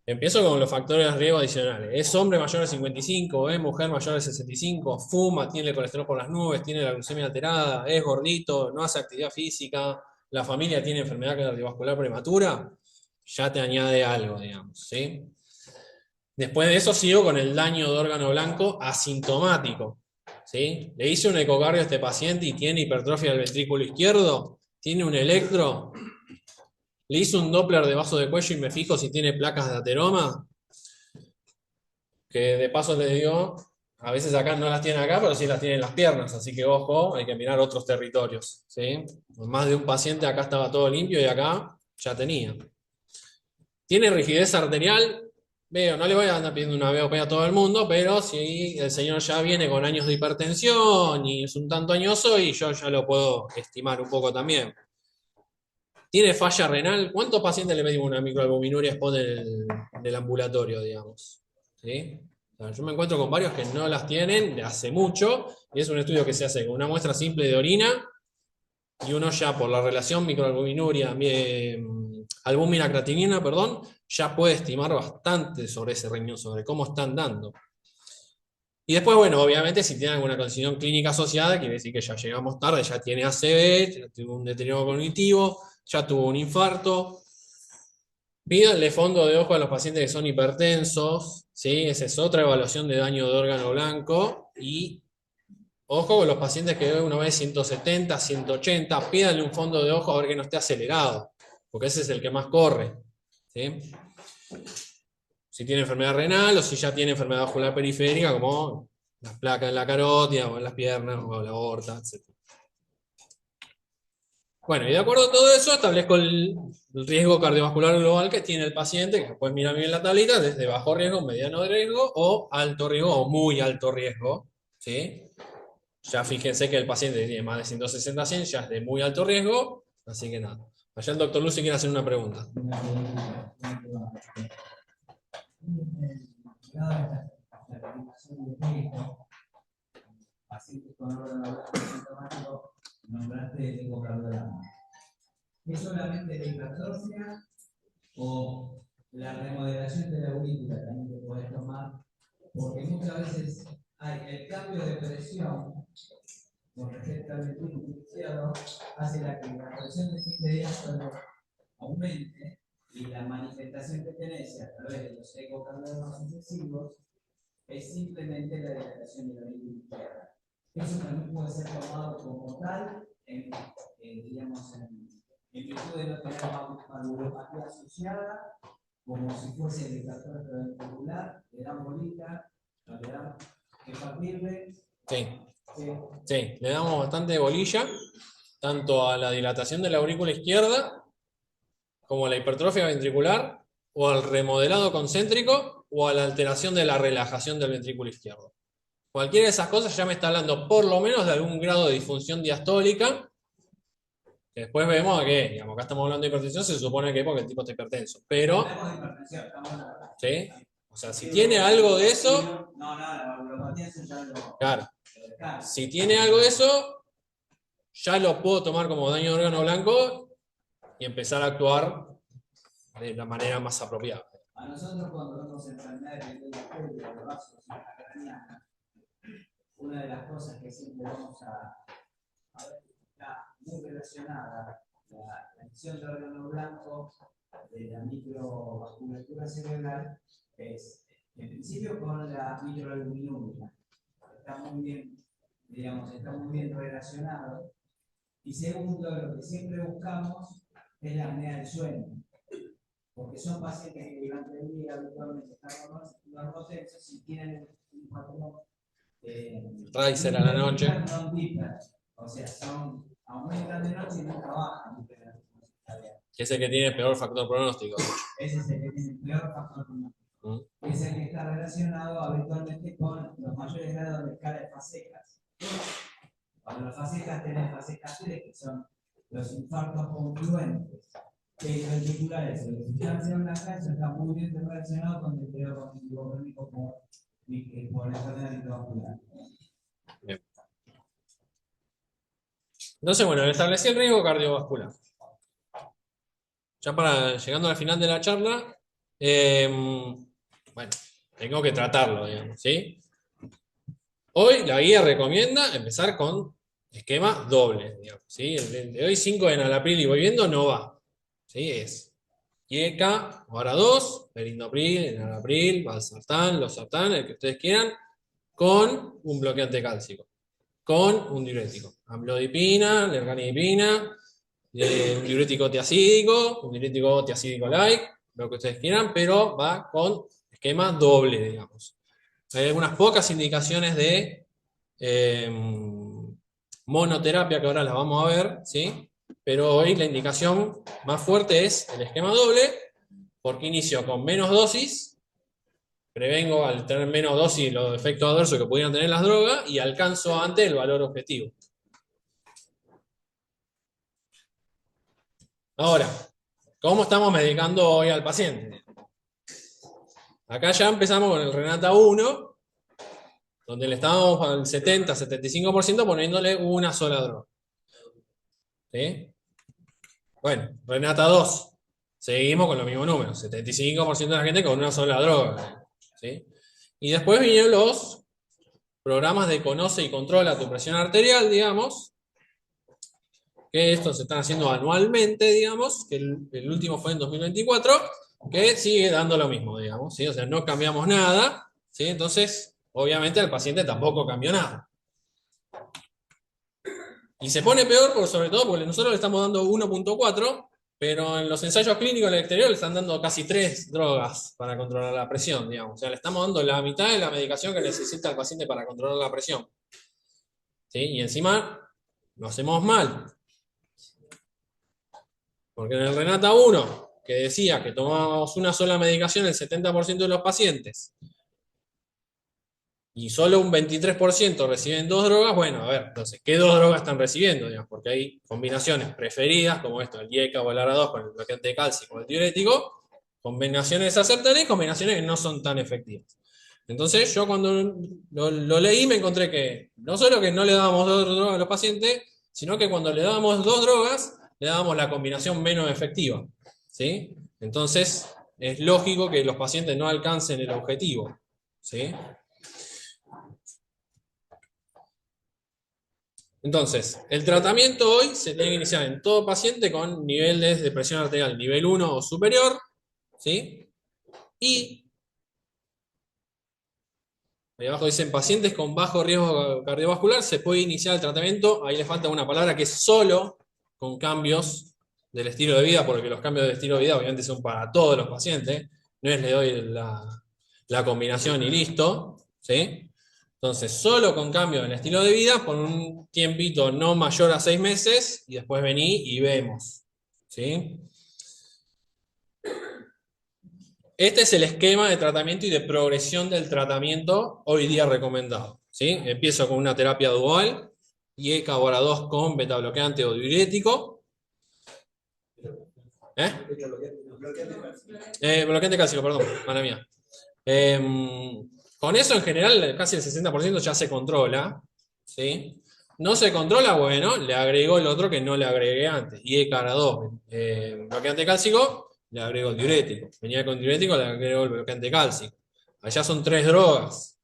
Empiezo con los factores de riesgo adicionales. ¿Es hombre mayor de 55? ¿Es mujer mayor de 65? ¿Fuma? ¿Tiene el colesterol por las nubes? ¿Tiene la glucemia alterada? ¿Es gordito? ¿No hace actividad física? ¿La familia tiene enfermedad cardiovascular prematura? Ya te añade algo, digamos, ¿sí? Después de eso sigo con el daño de órgano blanco asintomático, ¿sí? Le hice un ecocardio a este paciente y tiene hipertrofia del ventrículo izquierdo, tiene un electro, le hice un Doppler de vaso de cuello y me fijo si tiene placas de ateroma, que de paso les digo, a veces acá no las tienen acá, pero sí las tienen en las piernas, así que ojo, hay que mirar otros territorios, ¿sí? Más de un paciente acá estaba todo limpio y acá ya tenía. ¿Tiene rigidez arterial? Veo, no le voy a andar pidiendo una VOP a todo el mundo, pero si el señor ya viene con años de hipertensión y es un tanto añoso, y yo ya lo puedo estimar un poco también. ¿Tiene falla renal? ¿Cuántos pacientes le medimos una microalbuminuria spot del ambulatorio, digamos? ¿Sí? O sea, yo me encuentro con varios que no las tienen de hace mucho, y es un estudio que se hace con una muestra simple de orina, y uno ya por la relación microalbuminuria, albúmina creatinina, perdón, ya puede estimar bastante sobre ese riñón, sobre cómo están dando. Y después, bueno, obviamente si tiene alguna condición clínica asociada, quiere decir que ya llegamos tarde, ya tiene ACV, ya tuvo un deterioro cognitivo, ya tuvo un infarto. Pídanle fondo de ojo a los pacientes que son hipertensos, ¿sí? Esa es otra evaluación de daño de órgano blanco. Y ojo con los pacientes que uno ve 170, 180, pídanle un fondo de ojo a ver que no esté acelerado, porque ese es el que más corre, ¿sí? Si tiene enfermedad renal o si ya tiene enfermedad vascular periférica, como las placas en la carótida o en las piernas o la aorta, etc. Bueno, y de acuerdo a todo eso, establezco el riesgo cardiovascular global que tiene el paciente, que después mira bien la tablita, desde bajo riesgo, mediano riesgo o alto riesgo o muy alto riesgo, ¿sí? Ya fíjense que el paciente tiene más de 160 100, ya es de muy alto riesgo, así que nada. Allá el doctor Lucy quiere hacer una pregunta. Pacientes con órgano sintomático, nombraste el ecocardiograma. ¿Es solamente la hipertrofia o la remodelación de la aurícula también que podés tomar? Porque muchas veces hay el cambio de presión con respecto al ventrículo izquierdo hace que la presión de fin de día solo aumente y la manifestación que tenés a través de los ecocardiogramas sucesivos es simplemente la dilatación de la aurícula izquierda. Eso también puede ser tomado como tal, digamos, en virtud de no tener valvulopatía asociada, como si fuese el hipertrofia ventricular, le dan bolita, no le dan que partirle. Sí. Sí, le damos bastante bolilla, tanto a la dilatación de la aurícula izquierda, como a la hipertrofia ventricular, o al remodelado concéntrico, o a la alteración de la relajación del ventrículo izquierdo. Cualquiera de esas cosas ya me está hablando por lo menos de algún grado de disfunción diastólica, que después vemos que, digamos, acá estamos hablando de hipertensión, se supone que es porque el tipo está hipertenso, pero, ¿sí? O sea, si tiene algo de eso, claro, si tiene algo de eso, ya lo puedo tomar como daño de órgano blanco y empezar a actuar de la manera más apropiada. A nosotros cuando vemos enfermedades de los vasos craneanos, una de las cosas que siempre vamos a ver está muy relacionada la acción de órgano blanco de la microvasculatura cerebral es en principio con la microalbuminuria. Está muy bien, digamos, está muy bien relacionado. Y segundo, lo que siempre buscamos es la apnea del sueño. Porque son pacientes que durante el día habitualmente están normotensos y tienen un patrón Riser a la noche. O sea, aumentan de noche y nunca bajan. Que es el que tiene el peor factor pronóstico. Ese es el que tiene el peor factor pronóstico. Es el que está relacionado habitualmente con los mayores grados de escala de fasecas. Cuando las fasecas tienen fasecas 3, que son los infartos concluentes, ventriculares o de sustancia blanca, eso está muy bien relacionado con el deterioro cognitivo crónico por la enfermedad microvascular. Bien. Entonces, bueno, establecí el riesgo cardiovascular. Ya llegando al final de la charla, bueno, tengo que tratarlo, digamos, ¿sí? Hoy la guía recomienda empezar con esquema doble, digamos, ¿sí? El de hoy 5 de enalapril y voy viendo no va, ¿sí? Es IECA, ahora 2, perindopril, enalapril, valsartán, losartán, el que ustedes quieran, con un bloqueante cálcico, con un diurético, amlodipina, lercanidipina, un diurético tiacídico, un diurético tiacídico-like, lo que ustedes quieran, pero va con esquema doble, digamos. Hay algunas pocas indicaciones de monoterapia que ahora las vamos a ver, ¿sí? Pero hoy la indicación más fuerte es el esquema doble, porque inicio con menos dosis, prevengo al tener menos dosis los efectos adversos que pudieran tener las drogas y alcanzo antes el valor objetivo. Ahora, ¿cómo estamos medicando hoy al paciente? Acá ya empezamos con el Renata 1, donde le estábamos al 70-75% poniéndole una sola droga. ¿Sí? Bueno, Renata 2. Seguimos con los mismos números. 75% de la gente con una sola droga. ¿Sí? Y después vinieron los programas de conoce y controla tu presión arterial, digamos, que estos se están haciendo anualmente, digamos, que el último fue en 2024, que sigue dando lo mismo, digamos, ¿sí? O sea, no cambiamos nada, ¿sí? Entonces, obviamente el paciente tampoco cambió nada. Y se pone peor, sobre todo porque nosotros le estamos dando 1.4, pero en los ensayos clínicos en el exterior le están dando casi 3 drogas para controlar la presión, digamos. O sea, le estamos dando la mitad de la medicación que necesita el paciente para controlar la presión. ¿Sí? Y encima lo hacemos mal. Porque en el Renata 1, que decía que tomábamos una sola medicación el 70% de los pacientes, y solo un 23% reciben 2 drogas, bueno, a ver, entonces, ¿qué 2 drogas están recibiendo? Digamos, porque hay combinaciones preferidas, como esto, el IECA o el ARA2 con el bloqueante de calcio y con el diurético, combinaciones aceptables y combinaciones que no son tan efectivas. Entonces, yo cuando lo leí me encontré que no solo que no le dábamos 2 drogas a los pacientes, sino que cuando le dábamos 2 drogas, le dábamos la combinación menos efectiva. ¿Sí? Entonces, es lógico que los pacientes no alcancen el objetivo. ¿Sí? Entonces, el tratamiento hoy se tiene que iniciar en todo paciente con niveles de presión arterial nivel 1 o superior, ¿sí? Y ahí abajo dicen pacientes con bajo riesgo cardiovascular, se puede iniciar el tratamiento, ahí le falta una palabra que es solo con cambios del estilo de vida, porque los cambios del estilo de vida obviamente son para todos los pacientes, no es le doy la combinación y listo, ¿sí? Entonces, solo con cambio en el estilo de vida, por un tiempito no mayor a 6 meses, y después vení y vemos. ¿Sí? Este es el esquema de tratamiento y de progresión del tratamiento hoy día recomendado. ¿Sí? Empiezo con una terapia dual, IECA o ARA2 con beta bloqueante o diurético. Bloqueante cálcico, perdón, mala mía. Con eso en general casi el 60% ya se controla, ¿sí? No se controla, bueno, le agrego el otro que no le agregué antes, IECA-ARA2, bloqueante cálcico, le agrego el diurético, venía con diurético, le agrego el bloqueante cálcico. Allá son 3 drogas,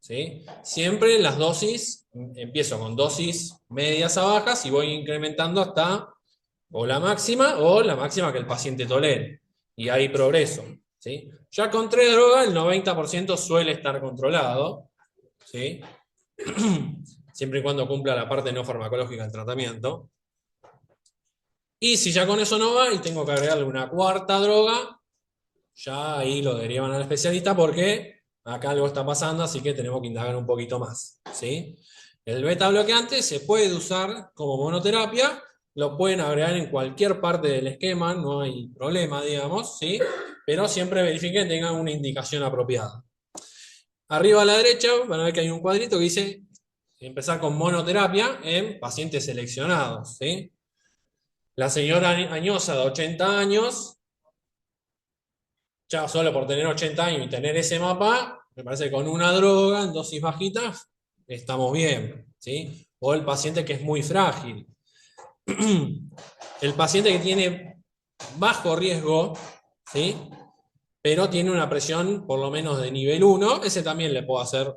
¿sí? Siempre las dosis, empiezo con dosis medias a bajas y voy incrementando hasta o la máxima que el paciente tolere, y hay progreso, ¿sí? Ya con 3 drogas el 90% suele estar controlado, ¿sí? Siempre y cuando cumpla la parte no farmacológica del tratamiento. Y si ya con eso no va y tengo que agregarle una 4ª droga, ya ahí lo derivan al especialista porque acá algo está pasando, así que tenemos que indagar un poquito más, ¿sí? El beta bloqueante se puede usar como monoterapia, lo pueden agregar en cualquier parte del esquema, no hay problema, digamos, ¿sí? Pero siempre verifiquen que tengan una indicación apropiada. Arriba a la derecha van a ver que hay un cuadrito que dice empezar con monoterapia en pacientes seleccionados, ¿sí? La señora Añosa de 80 años, ya solo por tener 80 años y tener ese mapa, me parece que con una droga en dosis bajitas estamos bien, ¿sí? O el paciente que es muy frágil. El paciente que tiene bajo riesgo, ¿sí? Pero tiene una presión por lo menos de nivel 1, ese también le puedo hacer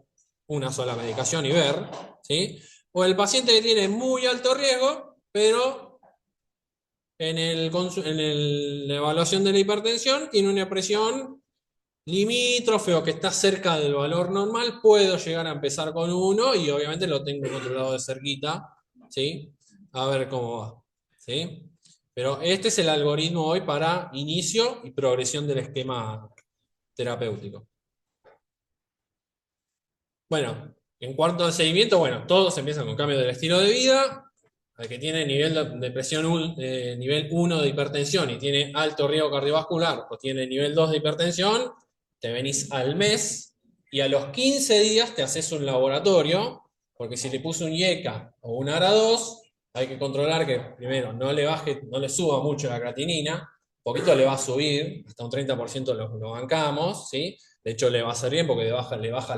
una sola medicación y ver, ¿sí? O el paciente que tiene muy alto riesgo, pero la evaluación de la hipertensión tiene una presión limítrofe o que está cerca del valor normal, puedo llegar a empezar con uno y obviamente lo tengo controlado de cerquita, ¿sí? A ver cómo va, ¿sí? Pero este es el algoritmo hoy para inicio y progresión del esquema terapéutico. Bueno, en cuanto al seguimiento, bueno, todos empiezan con cambio del estilo de vida. Al que tiene nivel de presión nivel 1 de hipertensión y tiene alto riesgo cardiovascular o tiene nivel 2 de hipertensión, te venís al mes y a los 15 días te haces un laboratorio, porque si le puse un IECA o un ARA2, hay que controlar que primero no le suba mucho la creatinina, poquito le va a subir, hasta un 30% lo bancamos, ¿sí? De hecho le va a hacer bien porque le baja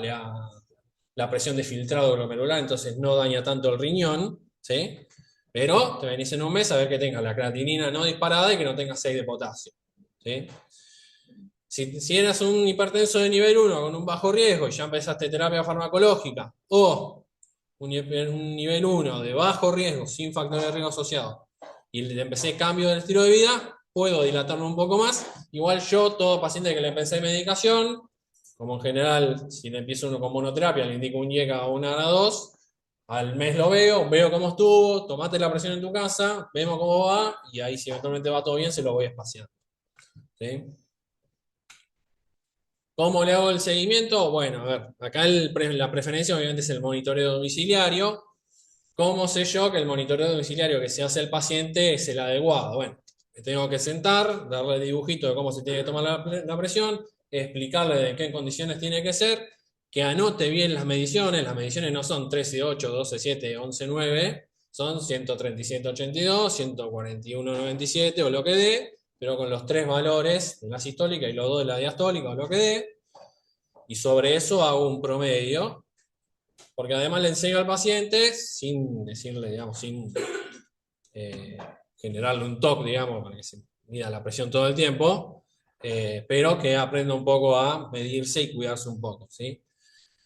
la presión de filtrado glomerular, entonces no daña tanto el riñón, ¿sí? Pero te venís en un mes a ver que tengas la creatinina no disparada y que no tengas 6 de potasio. ¿Sí? Si eras un hipertenso de nivel 1 con un bajo riesgo y ya empezaste terapia farmacológica, o un nivel 1 de bajo riesgo sin factores de riesgo asociados, y le empecé cambio del estilo de vida, puedo dilatarlo un poco más. Igual yo, todo paciente que le empecé medicación, como en general, si le empiezo uno con monoterapia, le indico un IECA o un ARA2, al mes lo veo cómo estuvo, tomate la presión en tu casa, vemos cómo va, y ahí si eventualmente va todo bien, se lo voy espaciando. ¿Sí? ¿Cómo le hago el seguimiento? Bueno, a ver, acá la preferencia obviamente es el monitoreo domiciliario. ¿Cómo sé yo que el monitoreo domiciliario que se hace el paciente es el adecuado? Bueno, me tengo que sentar, darle el dibujito de cómo se tiene que tomar la presión, explicarle de qué condiciones tiene que ser, que anote bien las mediciones no son 13,8, 12,7, 11,9, son 137,82, 141,97 o lo que dé, pero con los 3 valores de la sistólica y los 2 de la diastólica o lo que dé, y sobre eso hago un promedio, porque además le enseño al paciente, sin decirle, digamos, sin generarle un TOC, digamos, para que se mida la presión todo el tiempo, pero que aprenda un poco a medirse y cuidarse un poco, ¿sí?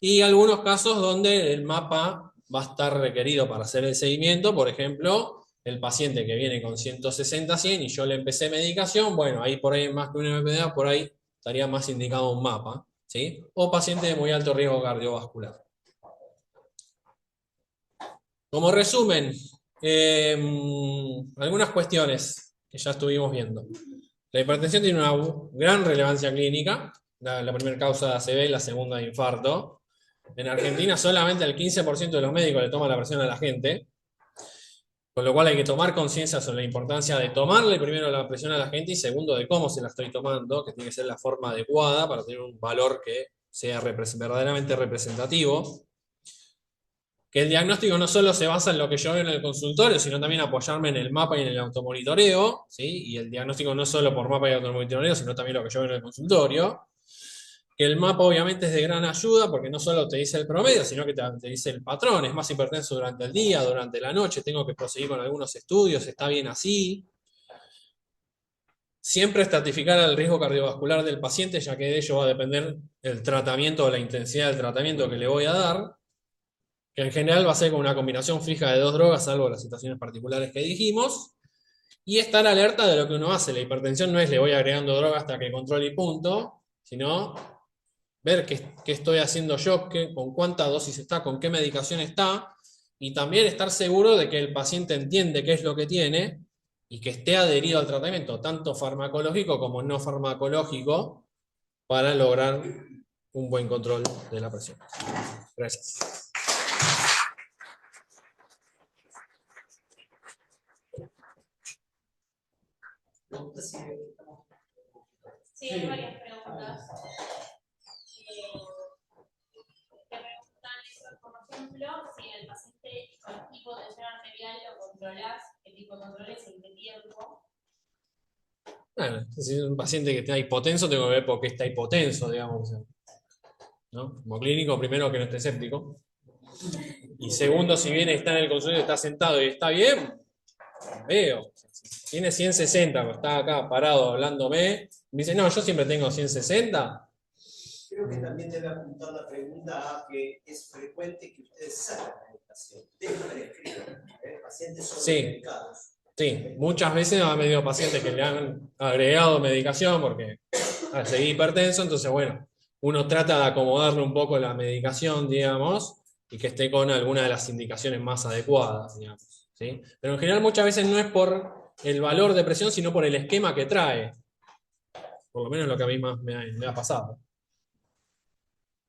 Y algunos casos donde el mapa va a estar requerido para hacer el seguimiento, por ejemplo, el paciente que viene con 160-100 y yo le empecé medicación, bueno, ahí por ahí más que una MPDA, por ahí estaría más indicado un mapa, ¿sí? O paciente de muy alto riesgo cardiovascular. Como resumen, algunas cuestiones que ya estuvimos viendo. La hipertensión tiene una gran relevancia clínica, la primera causa de ACV y la segunda de infarto. En Argentina solamente el 15% de los médicos le toma la presión a la gente, con lo cual hay que tomar conciencia sobre la importancia de tomarle primero la presión a la gente y segundo de cómo se la estoy tomando, que tiene que ser la forma adecuada para tener un valor que sea verdaderamente representativo. Que el diagnóstico no solo se basa en lo que yo veo en el consultorio, sino también apoyarme en el mapa y en el automonitoreo, ¿sí? Y el diagnóstico no solo por mapa y automonitoreo, sino también lo que yo veo en el consultorio. Que el mapa obviamente es de gran ayuda porque no solo te dice el promedio, sino que te dice el patrón. Es más hipertenso durante el día, durante la noche, tengo que proseguir con algunos estudios, está bien así. Siempre estratificar el riesgo cardiovascular del paciente, ya que de ello va a depender el tratamiento o la intensidad del tratamiento que le voy a dar, que en general va a ser con una combinación fija de 2 drogas, salvo las situaciones particulares que dijimos, y estar alerta de lo que uno hace. La hipertensión no es le voy agregando droga hasta que controle y punto, sino ver qué estoy haciendo yo, con cuánta dosis está, con qué medicación está, y también estar seguro de que el paciente entiende qué es lo que tiene y que esté adherido al tratamiento, tanto farmacológico como no farmacológico, para lograr un buen control de la presión. Gracias. Sí, hay varias preguntas. Te preguntan eso, por ejemplo, si el paciente con hipotensión arterial lo controlas, qué tipo de control es, en qué tiempo. Bueno, si es un paciente que está hipotenso, tengo que ver por qué está hipotenso, digamos, ¿no? Como clínico, primero que no esté séptico. Y segundo, si bien está en el consultorio, está sentado y está bien, veo. Tiene 160, está acá parado hablándome. Me dice, no, yo siempre tengo 160. Creo que también debe apuntar la pregunta a que es frecuente que ustedes saquen la medicación, desprescriban, pacientes sobremedicados. Sí, muchas veces ha habido pacientes que le han agregado medicación porque seguir hipertenso, entonces bueno, uno trata de acomodarle un poco la medicación, digamos, y que esté con alguna de las indicaciones más adecuadas, digamos, ¿sí? Pero en general muchas veces no es por el valor de presión, sino por el esquema que trae. Por lo menos lo que a mí más me ha pasado.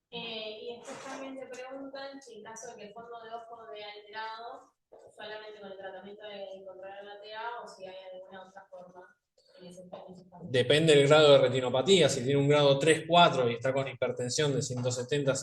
Y después también te preguntan si en caso de que el fondo de ojo de alterado, solamente con el tratamiento de controlar la TA o si hay alguna otra forma. Depende del grado de retinopatía, si tiene un grado 3-4 y está con hipertensión de 170-180,